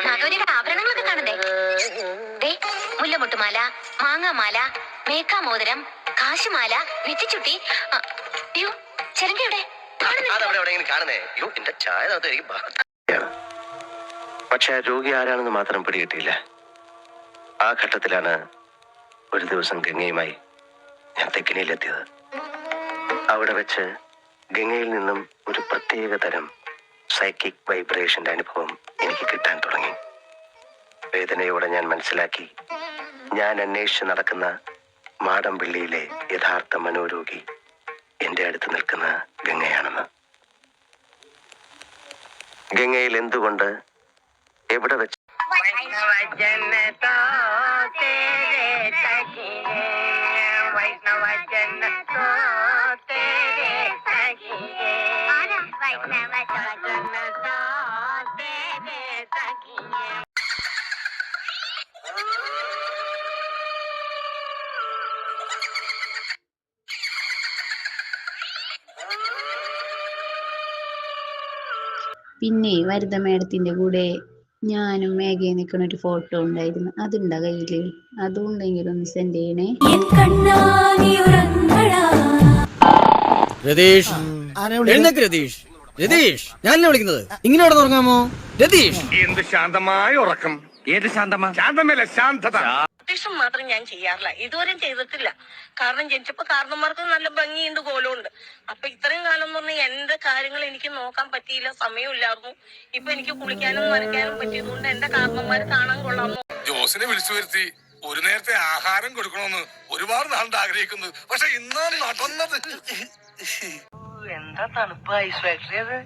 ഭഗവതിയുടെ ആഭരണങ്ങളൊക്കെ കാണണ്ടേ? മുല്ലമുട്ടുമാല, മാങ്ങാമാല, മേക്കാമോതിരം, കാശുമാല, നെറ്റിച്ചുട്ടി. അയ്യോ, ചെലങ്കയുടെ പക്ഷെ ആ രോഗി ആരാണെന്ന് മാത്രം പിടികിട്ടിയില്ല. ആ ഘട്ടത്തിലാണ് ഒരു ദിവസം ഗംഗയുമായി ഞാൻ തെക്കിനിയിലെത്തിയത്. അവിടെ വെച്ച് ഗംഗയിൽ നിന്നും ഒരു പ്രത്യേക തരം സൈക്കിക് വൈബ്രേഷന്റെ അനുഭവം എനിക്ക് കിട്ടാൻ തുടങ്ങി. വേദനയോടെ ഞാൻ മനസ്സിലാക്കി, ഞാൻ അന്വേഷിച്ച് നടക്കുന്ന മാടമ്പിള്ളിയിലെ യഥാർത്ഥ മനോരോഗി എന്റെ അടുത്ത് നിൽക്കുന്ന ഗംഗയാണെന്ന്. ഗംഗയിൽ എന്തുകൊണ്ട്, എവിടെ വെച്ച് പിന്നെ വനിത മേഡത്തിന്റെ കൂടെ ഞാനും മേഘയെ നിൽക്കുന്ന ഒരു ഫോട്ടോ ഉണ്ടായിരുന്നു. അതുണ്ടാ കയ്യില്? അതും ഉണ്ടെങ്കിൽ ഒന്ന് സെൻഡ് ചെയ്യണേ. രതീഷ്, രതീഷ്, രതീഷ്, ഞാനല്ലേ വിളിക്കുന്നത്? ഇങ്ങനെ അവിടെ തുടങ്ങാമോ? രതീഷ്, എന്ത് ശാന്തമായ ഉറക്കം. ഏത് ശാന്തമാ? ശാന്തമല്ല, ശാന്തത. അത്യാവശ്യം മാത്രം ഞാൻ ചെയ്യാറില്ല, ഇതുവരെയും ചെയ്തിട്ടില്ല. കാരണം ജനിച്ചപ്പോ കാരണന്മാർക്ക് നല്ല ഭംഗിയുണ്ട്, കോലമുണ്ട്. അപ്പൊ ഇത്രയും കാലം എന്ന് പറഞ്ഞാൽ എന്റെ കാര്യങ്ങൾ എനിക്ക് നോക്കാൻ പറ്റിയില്ല, സമയമില്ലായിരുന്നു. ഇപ്പൊ എനിക്ക് കുളിക്കാനും നനയ്ക്കാനും പറ്റിയതുകൊണ്ട് എന്റെ കാരണന്മാര് കാണാൻ കൊള്ളാമോ. ജോസിനെ വിളിച്ചു വരുത്തി ഒരു നേരത്തെ ആഹാരം കൊടുക്കണമെന്ന് ഒരുപാട് നാളുണ്ട് ആഗ്രഹിക്കുന്നത്. പക്ഷെ ഇന്നാണ് നടന്നത്. എന്താ തണുപ്പ് ഐസ് ഫാക്ടറി അത്.